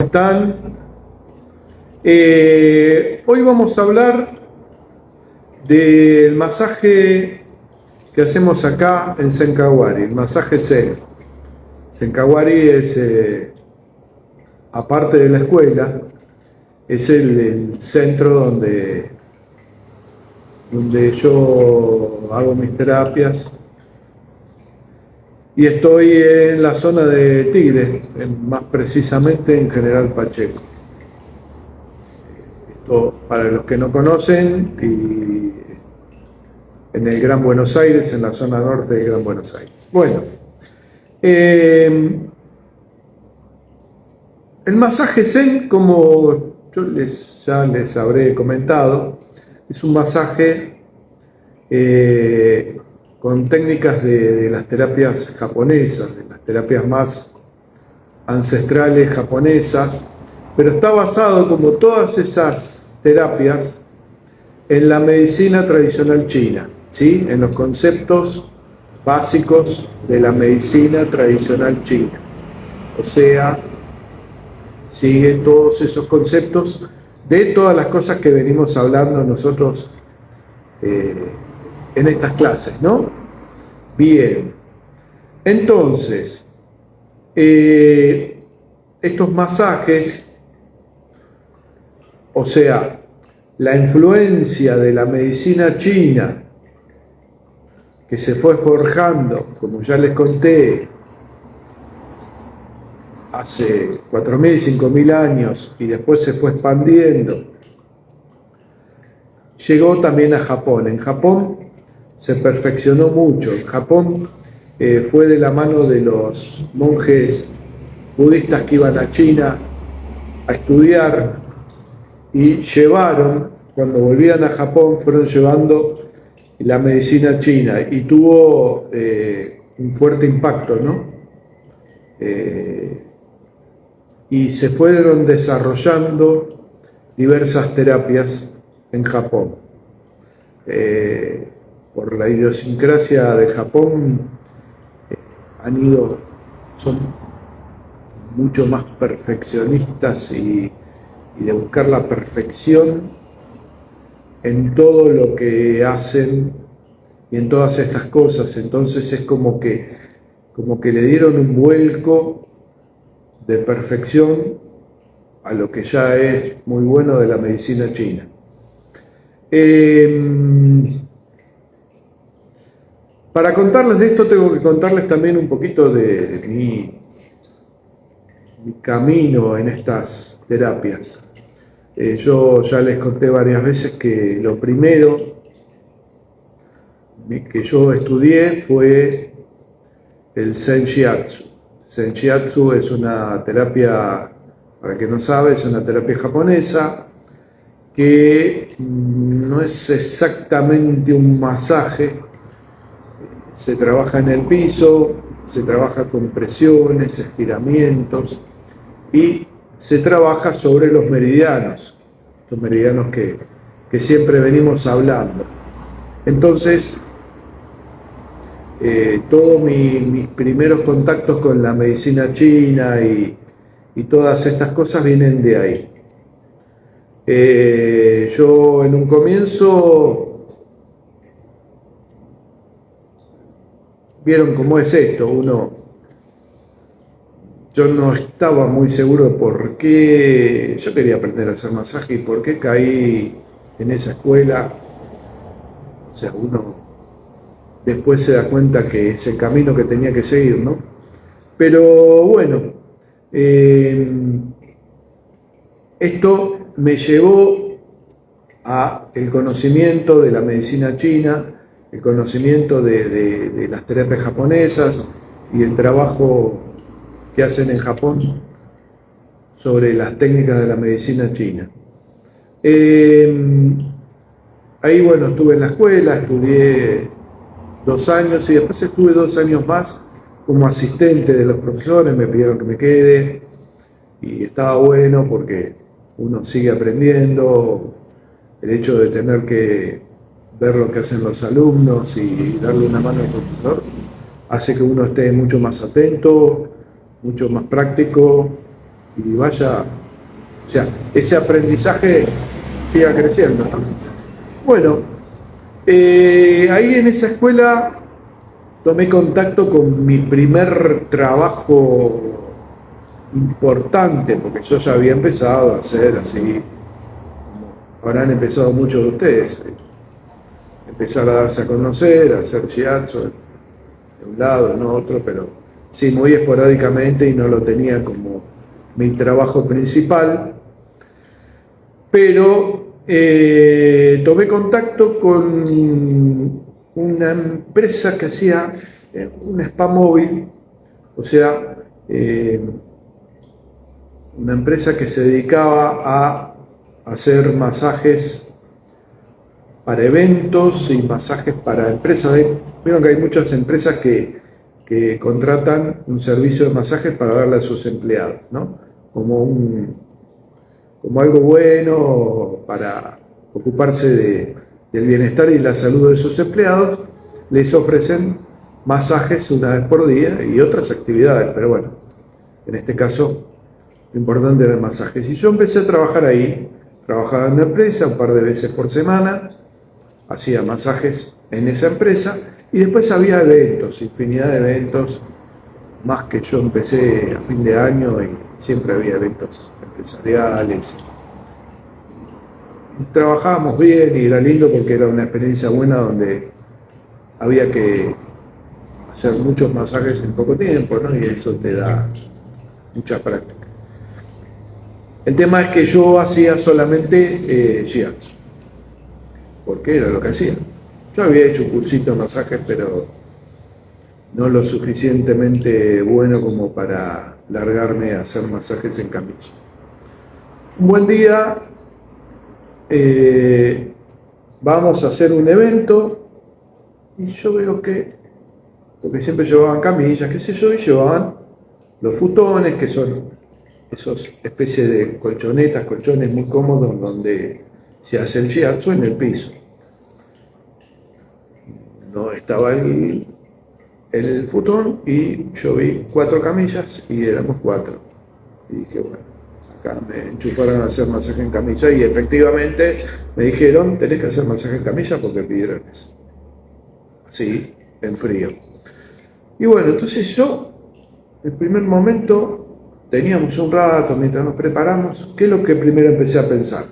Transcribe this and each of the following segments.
están? Hoy vamos a hablar del masaje que hacemos acá en Senkawari, el masaje Zen. Senkawari es, aparte de la escuela, es el centro donde yo hago mis terapias. Y estoy en la zona de Tigre, más precisamente en General Pacheco. Esto, para los que no conocen, y en el Gran Buenos Aires, en la zona norte del Gran Buenos Aires. Bueno, el masaje Zen, como yo ya les habré comentado, es un masaje con técnicas de las terapias japonesas, de las terapias más ancestrales japonesas, pero está basado, como todas esas terapias, en la medicina tradicional china, ¿sí? En los conceptos básicos de la medicina tradicional china. O sea, sigue todos esos conceptos de todas las cosas que venimos hablando nosotros en estas clases, ¿no? Bien, entonces, estos masajes, o sea, la influencia de la medicina china que se fue forjando, como ya les conté, hace 4.000, 5.000 años y después se fue expandiendo, llegó también a Japón. En Japón se perfeccionó mucho. En Japón fue de la mano de los monjes budistas que iban a China a estudiar y llevaron, cuando volvían a Japón, fueron llevando la medicina china y tuvo un fuerte impacto, ¿no? Y se fueron desarrollando diversas terapias en Japón. Por la idiosincrasia de Japón, son mucho más perfeccionistas y de buscar la perfección en todo lo que hacen y en todas estas cosas. Entonces es como que le dieron un vuelco de perfección a lo que ya es muy bueno de la medicina china. Para contarles de esto tengo que contarles también un poquito de mi camino en estas terapias. Yo ya les conté varias veces que lo primero que yo estudié fue el Zen Shiatsu. Zen Shiatsu es una terapia, para el que no sabe, es una terapia japonesa que no es exactamente un masaje. Se trabaja en el piso, se trabaja con presiones, estiramientos y se trabaja sobre los meridianos que siempre venimos hablando. Entonces, todos mis primeros contactos con la medicina china y todas estas cosas vienen de ahí. Yo en un comienzo, vieron cómo es esto, yo no estaba muy seguro de por qué, yo quería aprender a hacer masaje y por qué caí en esa escuela. O sea, uno después se da cuenta que es el camino que tenía que seguir, ¿no? Pero bueno, esto me llevó a el conocimiento de la medicina china, el conocimiento de las terapias japonesas y el trabajo que hacen en Japón sobre las técnicas de la medicina china. Ahí, bueno, estuve en la escuela, estudié 2 años y después estuve 2 años más como asistente de los profesores, me pidieron que me quede y estaba bueno porque uno sigue aprendiendo. El hecho de tener que ver lo que hacen los alumnos y darle una mano al profesor hace que uno esté mucho más atento, mucho más práctico y vaya, o sea, ese aprendizaje siga creciendo, ¿no? Bueno, ahí en esa escuela tomé contacto con mi primer trabajo importante, porque yo ya había empezado a hacer así, como habrán empezado muchos de ustedes, empezar a darse a conocer, a hacer shiatsu de un lado, en otro, pero sí, muy esporádicamente y no lo tenía como mi trabajo principal. Pero tomé contacto con una empresa que hacía un spa móvil, o sea, una empresa que se dedicaba a hacer masajes para eventos y masajes para empresas. Vieron que hay muchas empresas que contratan un servicio de masajes para darle a sus empleados, ¿no? Como algo bueno para ocuparse del bienestar y la salud de sus empleados, les ofrecen masajes una vez por día y otras actividades, pero bueno, en este caso lo importante era el masajes. Y yo empecé a trabajar ahí, trabajaba en una empresa un par de veces por semana, hacía masajes en esa empresa y después había eventos, infinidad de eventos, más que yo empecé a fin de año y siempre había eventos empresariales. Y trabajábamos bien y era lindo porque era una experiencia buena donde había que hacer muchos masajes en poco tiempo, ¿no? Y eso te da mucha práctica. El tema es que yo hacía solamente shiatsu, porque era lo que hacía. Yo había hecho un cursito de masajes, pero no lo suficientemente bueno como para largarme a hacer masajes en camilla. Un buen día vamos a hacer un evento y yo veo que, porque siempre llevaban camillas, qué sé yo, y llevaban los futones, que son esos especies de colchones muy cómodos donde se hace el shiatsu en el piso. No estaba el futón y yo vi 4 camillas y éramos 4. Y dije, bueno, acá me enchufaron a hacer masaje en camilla y efectivamente me dijeron, tenés que hacer masaje en camilla porque pidieron eso. Así, en frío. Y bueno, entonces yo, en el primer momento, teníamos un rato mientras nos preparamos, ¿qué es lo que primero empecé a pensar?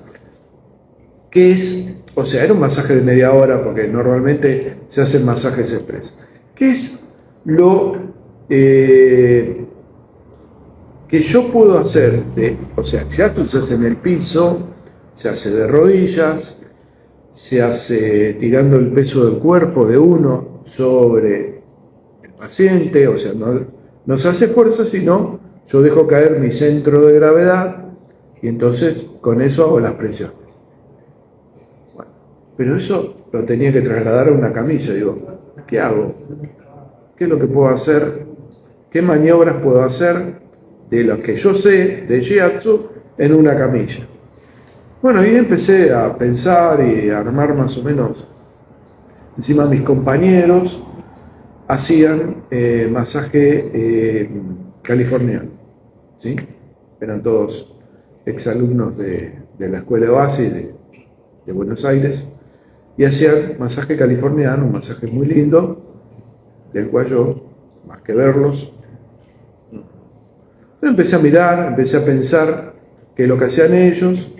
¿Qué es? O sea, era un masaje de media hora porque normalmente se hacen masajes express. ¿Qué es lo que yo puedo hacer? O sea, se hace en el piso, se hace de rodillas, se hace tirando el peso del cuerpo de uno sobre el paciente, o sea, no se hace fuerza, sino yo dejo caer mi centro de gravedad y entonces con eso hago las presiones. Bueno, pero eso lo tenía que trasladar a una camilla. Digo, ¿qué hago? ¿Qué es lo que puedo hacer? ¿Qué maniobras puedo hacer de lo que yo sé de shiatsu en una camilla? Bueno, y empecé a pensar y a armar más o menos. Encima mis compañeros hacían masaje californiano, ¿sí? Eran todos exalumnos de la escuela de base de Buenos Aires y hacían masaje californiano, un masaje muy lindo, del cual yo, más que verlos, empecé a mirar, empecé a pensar qué es lo que hacían ellos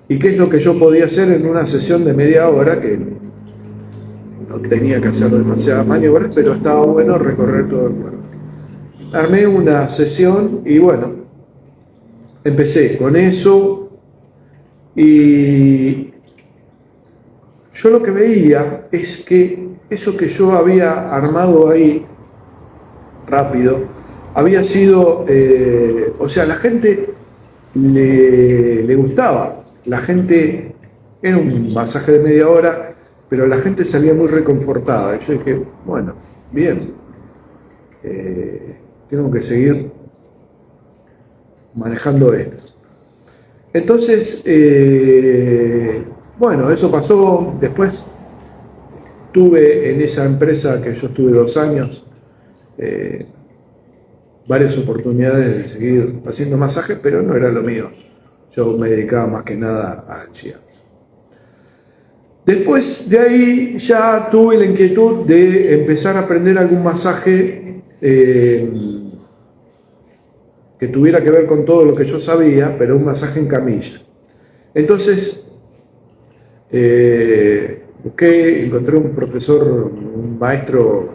y qué es lo que yo podía hacer en una sesión de media hora, que no tenía que hacer demasiadas maniobras, pero estaba bueno recorrer todo el cuerpo. Armé una sesión y bueno, empecé con eso y yo lo que veía es que eso que yo había armado ahí rápido había sido, o sea, a la gente le gustaba. La gente, era un masaje de media hora, pero la gente salía muy reconfortada. Y yo dije, bueno, bien, tengo que seguir manejando esto. Entonces, bueno, eso pasó. Después tuve en esa empresa que yo estuve 2 años, varias oportunidades de seguir haciendo masajes, pero no era lo mío. Yo me dedicaba más que nada al shiatsu. Después de ahí ya tuve la inquietud de empezar a aprender algún masaje que tuviera que ver con todo lo que yo sabía, pero un masaje en camilla. Entonces encontré un profesor, un maestro,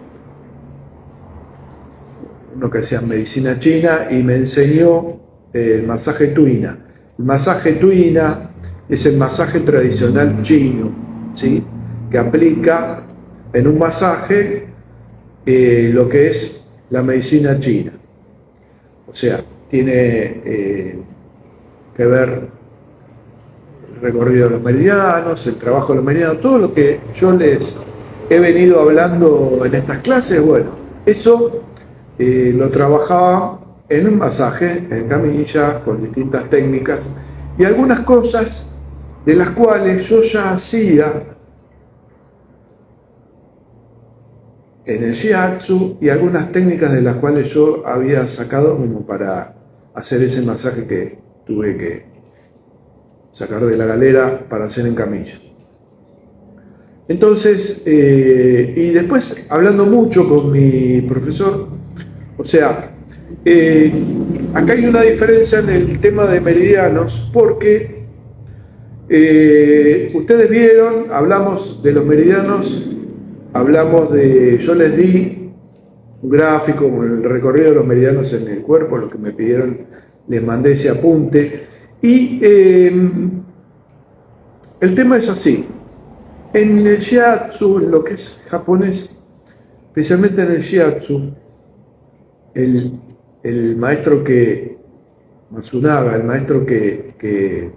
uno que hacía medicina china, y me enseñó el masaje tuina. El masaje tuina es el masaje tradicional chino, ¿sí? Que aplica en un masaje lo que es la medicina china. O sea, tiene que ver el recorrido de los meridianos, el trabajo de los meridianos, todo lo que yo les he venido hablando en estas clases. Bueno, eso lo trabajaba en un masaje en camilla con distintas técnicas y algunas cosas de las cuales yo ya hacía en el shiatsu y algunas técnicas de las cuales yo había sacado como para hacer ese masaje que tuve que sacar de la galera para hacer en camilla. Entonces, y después hablando mucho con mi profesor, o sea, acá hay una diferencia en el tema de meridianos porque ustedes vieron, hablamos de los meridianos, yo les di un gráfico con el recorrido de los meridianos en el cuerpo, lo que me pidieron, les mandé ese apunte. Y el tema es así. En el shiatsu, en lo que es japonés, especialmente en el shiatsu, el maestro Matsunaga, el maestro que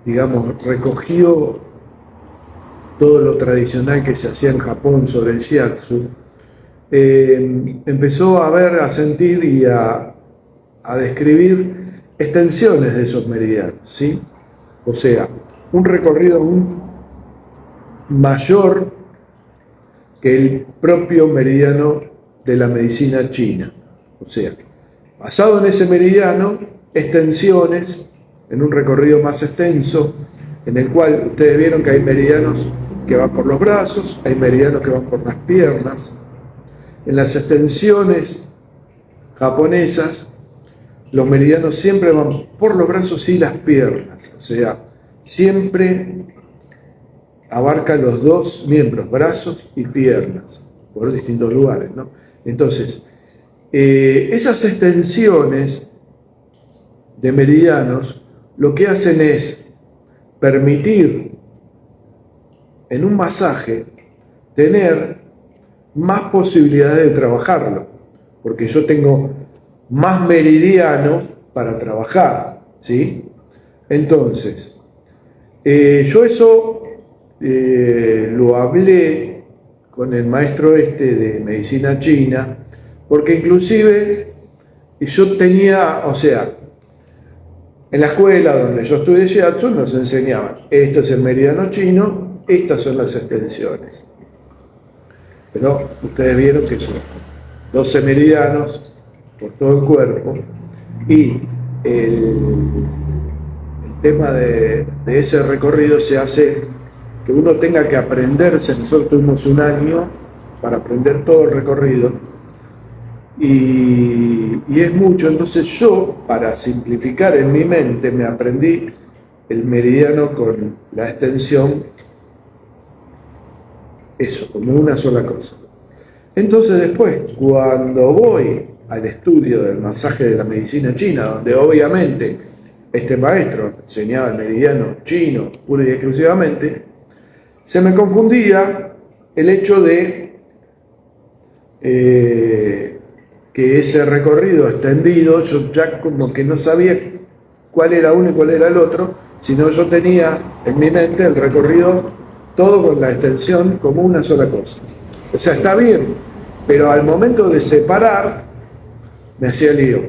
digamos, recogió todo lo tradicional que se hacía en Japón sobre el shiatsu, empezó a ver, a sentir y a describir extensiones de esos meridianos, ¿sí? O sea, un recorrido mayor que el propio meridiano de la medicina china. O sea, basado en ese meridiano, extensiones en un recorrido más extenso, en el cual ustedes vieron que hay meridianos que van por los brazos, hay meridianos que van por las piernas. En las extensiones japonesas, los meridianos siempre van por los brazos y las piernas, o sea, siempre abarca los dos miembros, brazos y piernas, por distintos lugares, ¿no? Entonces, esas extensiones de meridianos lo que hacen es permitir en un masaje tener más posibilidades de trabajarlo, porque yo tengo más meridiano para trabajar, ¿sí? Entonces, yo eso lo hablé con el maestro de medicina china, porque inclusive yo tenía, o sea, en la escuela donde yo estudié shiatsu nos enseñaban, esto es el meridiano chino, estas son las extensiones. Pero ustedes vieron que son 12 meridianos por todo el cuerpo y el tema de ese recorrido se hace que uno tenga que aprenderse. Nosotros tuvimos un año para aprender todo el recorrido y es mucho. Entonces yo, para simplificar en mi mente, me aprendí el meridiano con la extensión, eso, como una sola cosa. Entonces después, cuando voy al estudio del masaje de la medicina china, donde obviamente este maestro enseñaba el meridiano chino pura y exclusivamente, se me confundía el hecho de que ese recorrido extendido, yo ya como que no sabía cuál era uno y cuál era el otro, sino yo tenía en mi mente el recorrido todo con la extensión como una sola cosa. O sea, está bien, pero al momento de separar me hacía lío.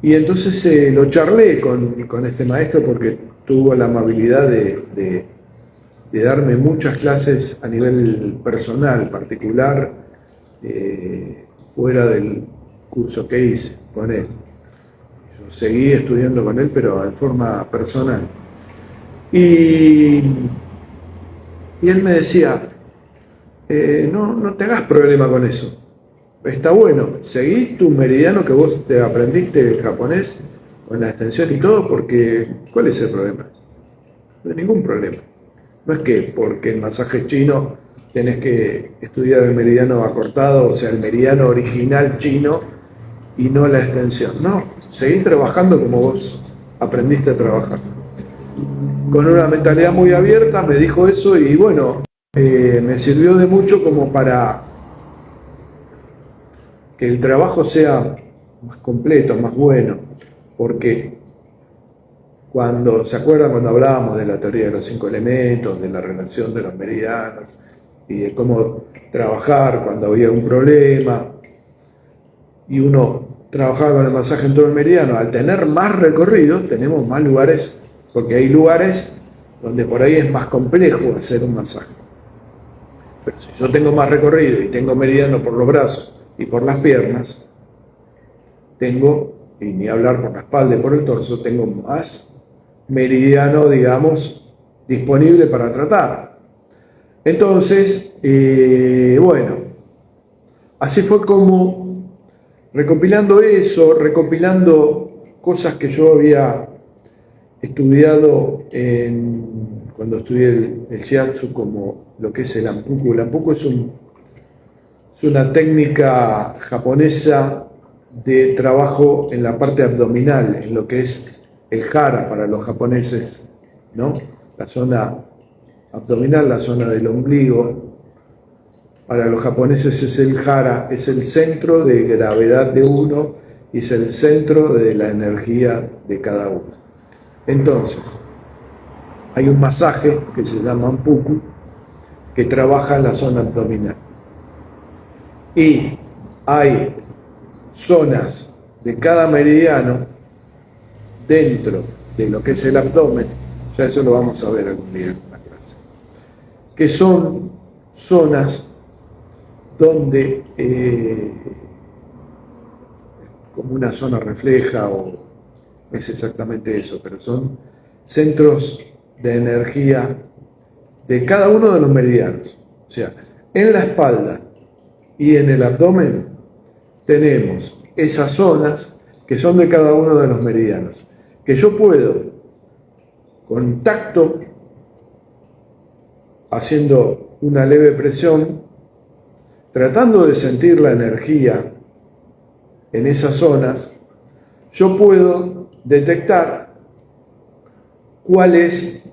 Y entonces lo charlé con este maestro porque tuvo la amabilidad de darme muchas clases a nivel personal, particular, fuera del curso que hice con él. Yo seguí estudiando con él, pero en forma personal. Y él me decía, no te hagas problema con eso. Está bueno, seguí tu meridiano que vos te aprendiste el japonés con la extensión y todo, porque ¿cuál es el problema? No hay ningún problema. No es que porque el masaje chino tenés que estudiar el meridiano acortado, o sea, el meridiano original chino y no la extensión. No, seguí trabajando como vos aprendiste a trabajar. Con una mentalidad muy abierta me dijo eso y bueno, me sirvió de mucho como para que el trabajo sea más completo, más bueno, porque cuando, ¿se acuerdan cuando hablábamos de la teoría de los 5 elementos, de la relación de los meridianos y de cómo trabajar cuando había un problema? Y uno trabajaba con el masaje en todo el meridiano. Al tener más recorrido, tenemos más lugares, porque hay lugares donde por ahí es más complejo hacer un masaje. Pero si yo tengo más recorrido y tengo meridiano por los brazos y por las piernas, tengo, y ni hablar por la espalda y por el torso, tengo más meridiano, digamos, disponible para tratar. Entonces, bueno, así fue como, recopilando eso, recopilando cosas que yo había estudiado cuando estudié el shiatsu, como lo que es el anpuku. El anpuku es una técnica japonesa de trabajo en la parte abdominal, en lo que es el hara para los japoneses, ¿no? La zona abdominal, la zona del ombligo. Para los japoneses es el hara, es el centro de gravedad de uno y es el centro de la energía de cada uno. Entonces, hay un masaje que se llama anpuku que trabaja en la zona abdominal. Y hay zonas de cada meridiano dentro de lo que es el abdomen, ya eso lo vamos a ver algún día en la clase, que son zonas donde como una zona refleja, o es exactamente eso, pero son centros de energía de cada uno de los meridianos. O sea, en la espalda y en el abdomen tenemos esas zonas que son de cada uno de los meridianos, que yo puedo, con tacto, haciendo una leve presión, tratando de sentir la energía en esas zonas, yo puedo detectar cuál es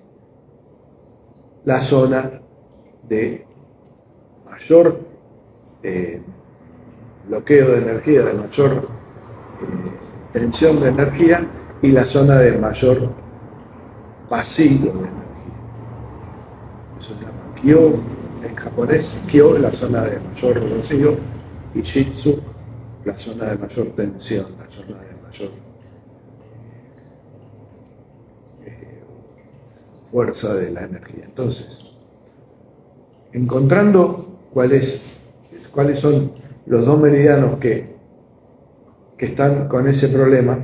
la zona de mayor bloqueo de energía, de mayor tensión de energía, y la zona de mayor vacío de energía. Eso se llama Kyo en japonés. Kyo, la zona de mayor vacío, y Jitsu, la zona de mayor tensión, la zona de mayor fuerza de la energía. Entonces, encontrando cuáles son los dos meridianos que están con ese problema,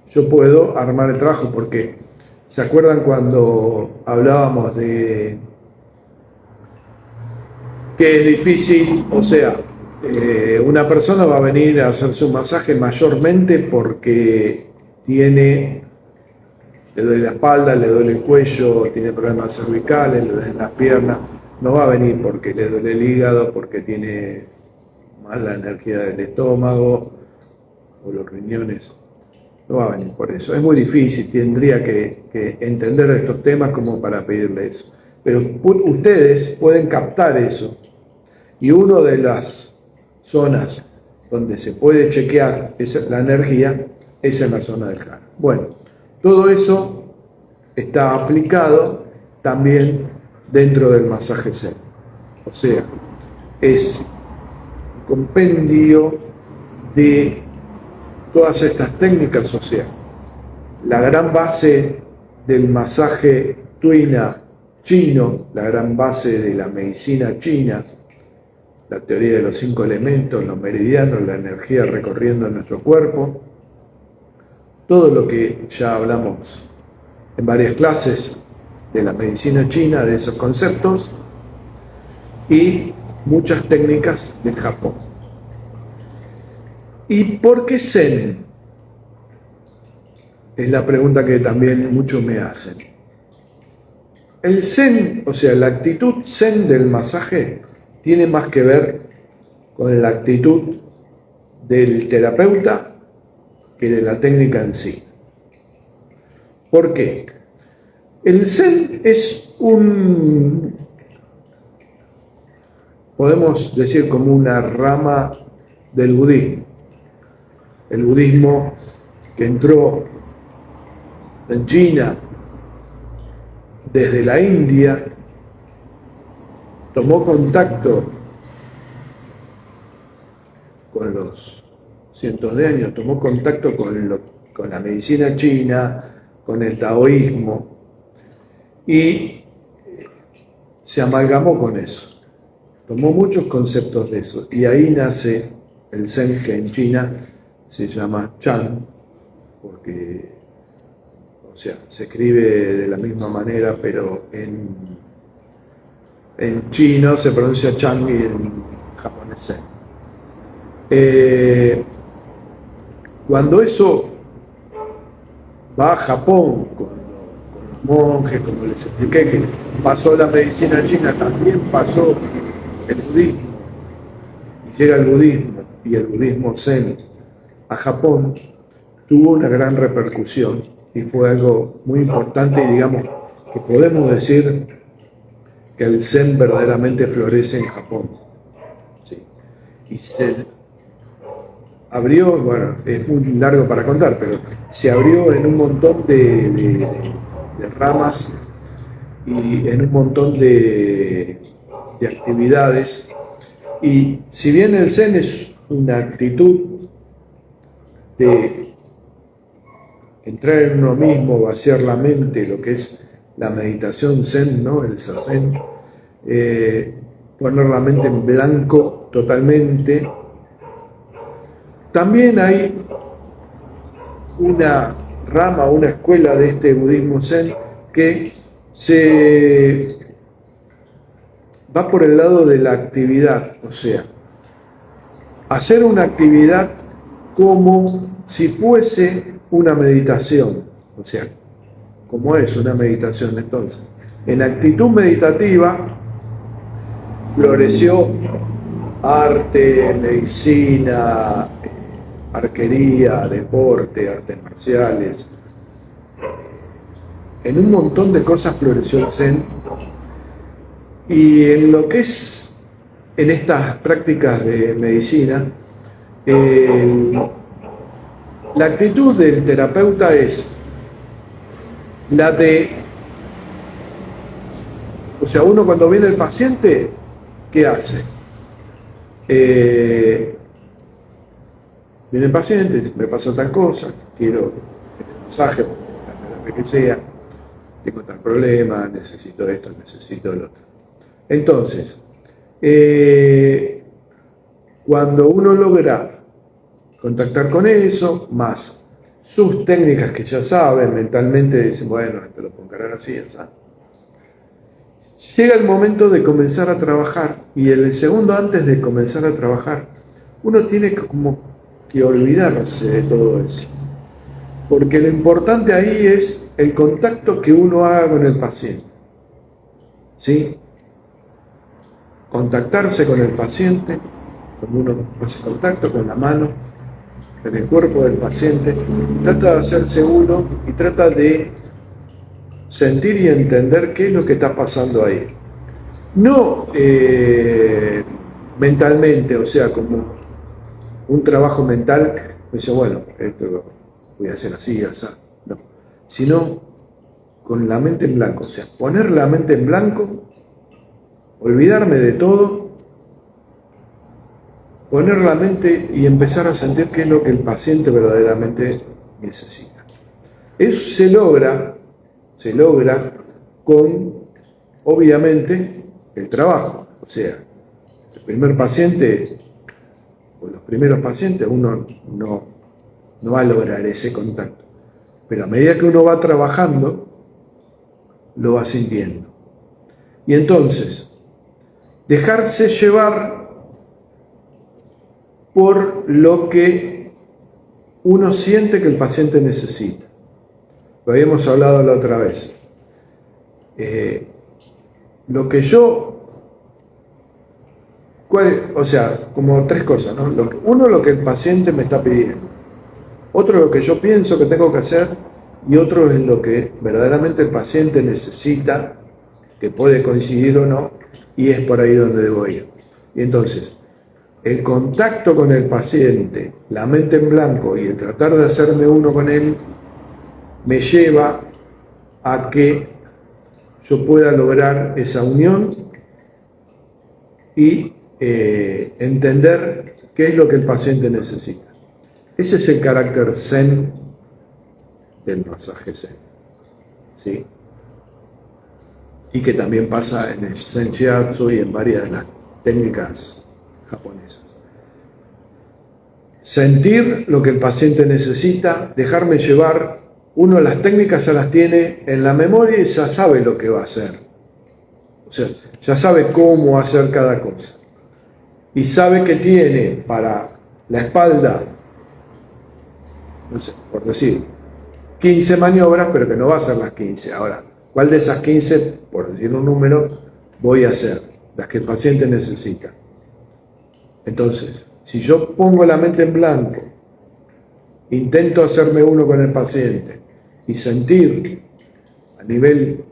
yo puedo armar el trabajo, porque ¿se acuerdan cuando hablábamos de que es difícil? O sea, una persona va a venir a hacerse un masaje mayormente porque le duele la espalda, le duele el cuello, tiene problemas cervicales, le duelen las piernas. No va a venir porque le duele el hígado, porque tiene mala energía del estómago o los riñones. No va a venir por eso. Es muy difícil, tendría que entender estos temas como para pedirle eso. Pero ustedes pueden captar eso. Y una de las zonas donde se puede chequear la energía es en la zona del hara. Bueno, todo eso está aplicado también dentro del masaje Zen. O sea, es un compendio de todas estas técnicas. O sea, la gran base del masaje Tuina chino, la gran base de la medicina china, la teoría de los 5 elementos, los meridianos, la energía recorriendo nuestro cuerpo, todo lo que ya hablamos en varias clases de la medicina china, de esos conceptos, y muchas técnicas del Japón. ¿Y por qué Zen? Es la pregunta que también muchos me hacen. El Zen, o sea, la actitud Zen del masaje, tiene más que ver con la actitud del terapeuta que de la técnica en sí. ¿Por qué? El Zen es podemos decir, como una rama del budismo. El budismo que entró en China desde la India, tomó contacto con los cientos de años, tomó contacto con la medicina china, con el taoísmo, y se amalgamó con eso. Tomó muchos conceptos de eso, y ahí nace el Zen, que en China se llama Chan, porque, o sea, se escribe de la misma manera, pero en chino se pronuncia Chan y en japonés Zen. Cuando eso va a Japón, con los monjes, como les expliqué, que pasó la medicina china, también pasó el budismo, y llega el budismo, y el budismo Zen a Japón, tuvo una gran repercusión, y fue algo muy importante, y digamos que podemos decir que el Zen verdaderamente florece en Japón. Sí. Y se abrió, bueno, es muy largo para contar, pero se abrió en un montón de ramas y en un montón de actividades. Y si bien el Zen es una actitud de entrar en uno mismo, vaciar la mente, lo que es la meditación Zen, ¿no? El Zazen, poner la mente en blanco totalmente. También hay una rama, una escuela de este budismo Zen que se va por el lado de la actividad, o sea, hacer una actividad como si fuese una meditación, o sea, como es una meditación. Entonces, en actitud meditativa floreció arte, medicina, arquería, deporte, artes marciales. En un montón de cosas floreció el Zen. Y en lo que es, en estas prácticas de medicina, la actitud del terapeuta es la de, o sea, uno cuando viene el paciente, ¿qué hace? Viene el paciente, dice, me pasa tal cosa, quiero el masaje, la terapia que sea, tengo tal problema, necesito esto, necesito lo otro. Entonces, cuando uno logra contactar con eso, más sus técnicas que ya saben, mentalmente dicen, bueno, esto lo puedo encarar así, ¿sabes? Llega el momento de comenzar a trabajar, y el segundo antes de comenzar a trabajar, uno tiene como que olvidarse de todo eso. Porque lo importante ahí es el contacto que uno haga con el paciente. ¿Sí? Contactarse con el paciente, cuando uno hace contacto con la mano, en el cuerpo del paciente, trata de hacerse uno y trata de sentir y entender qué es lo que está pasando ahí. No mentalmente, o sea, como un trabajo mental, dice, bueno, esto lo voy a hacer así, así, no, sino con la mente en blanco, o sea, poner la mente en blanco, olvidarme de todo, poner la mente y empezar a sentir qué es lo que el paciente verdaderamente necesita. Eso se logra con, obviamente, el trabajo, o sea, El primer paciente, o los primeros pacientes, uno no va a lograr ese contacto. Pero a medida que uno va trabajando, lo va sintiendo. Y entonces, dejarse llevar por lo que uno siente que el paciente necesita. Lo habíamos hablado la otra vez. Lo que yo... o sea, como tres cosas, ¿no? Uno, lo que el paciente me está pidiendo. Otro, lo que yo pienso que tengo que hacer. Y otro es lo que verdaderamente el paciente necesita, que puede coincidir o no, y es por ahí donde debo ir. Y entonces, el contacto con el paciente, la mente en blanco y el tratar de hacerme uno con él, me lleva a que yo pueda lograr esa unión y entender qué es lo que el paciente necesita. Ese es el carácter zen del masaje zen, ¿sí? Y que también pasa en el Zen Shiatsu y en varias de las técnicas japonesas. Sentir lo que el paciente necesita, dejarme llevar. Uno, las técnicas ya las tiene en la memoria y ya sabe lo que va a hacer. O sea, ya sabe cómo hacer cada cosa. Y sabe que tiene para la espalda, no sé, por decir, 15 maniobras, pero que no va a ser las 15. Ahora, ¿cuál de esas 15, por decir un número, voy a hacer? Las que el paciente necesita. Entonces, si yo pongo la mente en blanco, intento hacerme uno con el paciente y sentir a nivel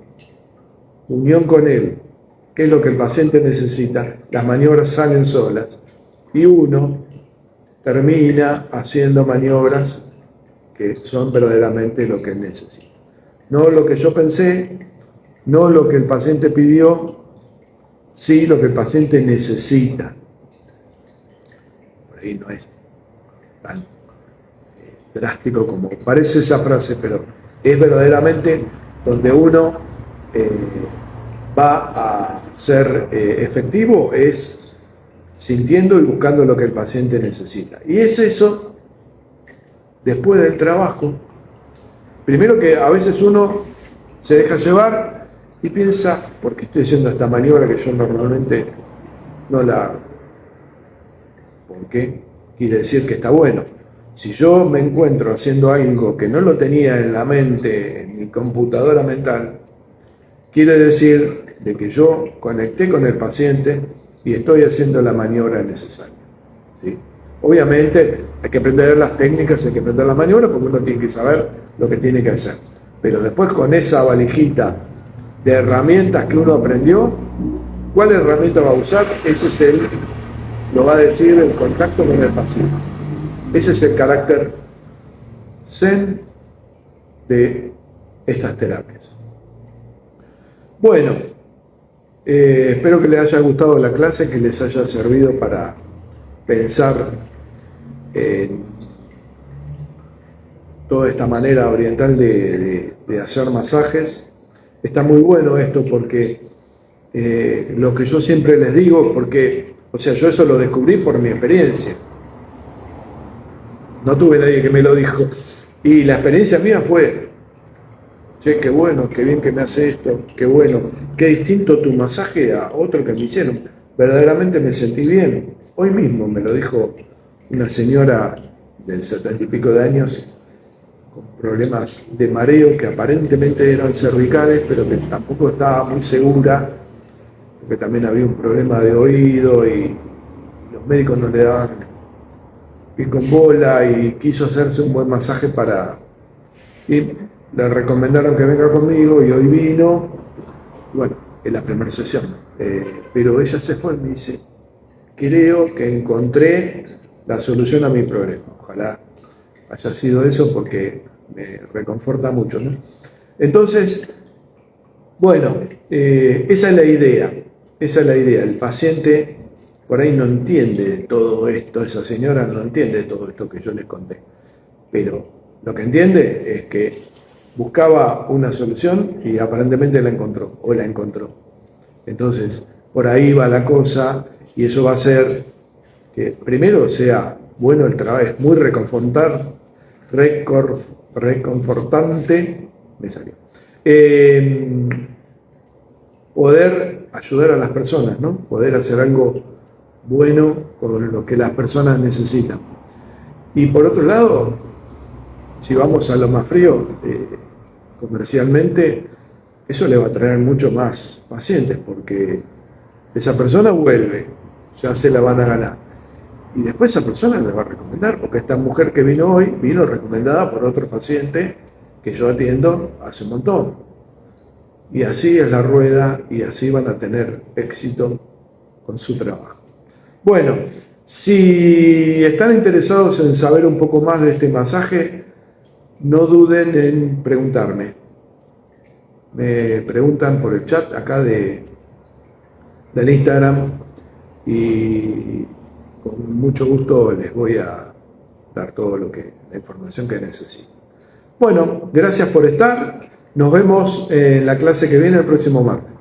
unión con él qué es lo que el paciente necesita, las maniobras salen solas y uno termina haciendo maniobras que son verdaderamente lo que él necesita. No lo que yo pensé, no lo que el paciente pidió, sí lo que el paciente necesita. Por ahí no es tan drástico como parece esa frase, pero es verdaderamente donde uno va a ser efectivo, es sintiendo y buscando lo que el paciente necesita. Y es eso, después del trabajo, primero que a veces uno se deja llevar y piensa, ¿por qué estoy haciendo esta maniobra que yo normalmente no la hago? ¿Por qué? Quiere decir que está bueno. Si yo me encuentro haciendo algo que no lo tenía en la mente, en mi computadora mental, quiere decir de que yo conecté con el paciente y estoy haciendo la maniobra necesaria, ¿sí? Obviamente hay que aprender las técnicas, hay que aprender las maniobras, porque uno tiene que saber lo que tiene que hacer. Pero después con esa valijita de herramientas que uno aprendió, ¿cuál herramienta va a usar? Ese es lo va a decir el contacto con el paciente. Ese es el carácter zen de estas terapias. Bueno, espero que les haya gustado la clase, que les haya servido para pensar en toda esta manera oriental de hacer masajes. Está muy bueno esto porque lo que yo siempre les digo, porque, o sea, yo eso lo descubrí por mi experiencia. No tuve nadie que me lo dijo. Y la experiencia mía fue, che, qué bueno, qué bien que me hace esto, qué bueno, qué distinto tu masaje a otro que me hicieron. Verdaderamente me sentí bien. Hoy mismo me lo dijo una señora del 70 y pico de años con problemas de mareo que aparentemente eran cervicales, pero que tampoco estaba muy segura, porque también había un problema de oído y los médicos no le daban pie con bola, y quiso hacerse un buen masaje y le recomendaron que venga conmigo y hoy vino. Bueno, es la primera sesión, pero ella se fue y me dice, creo que encontré la solución a mi problema. Ojalá haya sido eso, porque me reconforta mucho, ¿no? Entonces, bueno, esa es la idea. El paciente por ahí no entiende todo esto, esa señora no entiende todo esto que yo les conté, pero lo que entiende es que buscaba una solución y aparentemente la encontró. Entonces, por ahí va la cosa, Y eso va a hacer que primero sea bueno el trabajo, es muy reconfortante, me salió. Poder ayudar a las personas, ¿no? Poder hacer algo bueno con lo que las personas necesitan. Y por otro lado, si vamos a lo más frío, comercialmente, eso le va a traer mucho más pacientes, porque esa persona vuelve, ya se la van a ganar. Y después esa persona le va a recomendar, porque esta mujer que vino hoy, vino recomendada por otro paciente que yo atiendo hace un montón. Y así es la rueda, y así van a tener éxito con su trabajo. Bueno, si están interesados en saber un poco más de este masaje, no duden en preguntarme. Me preguntan por el chat acá del Instagram y con mucho gusto les voy a dar la información que necesiten. Bueno, gracias por estar. Nos vemos en la clase que viene el próximo martes.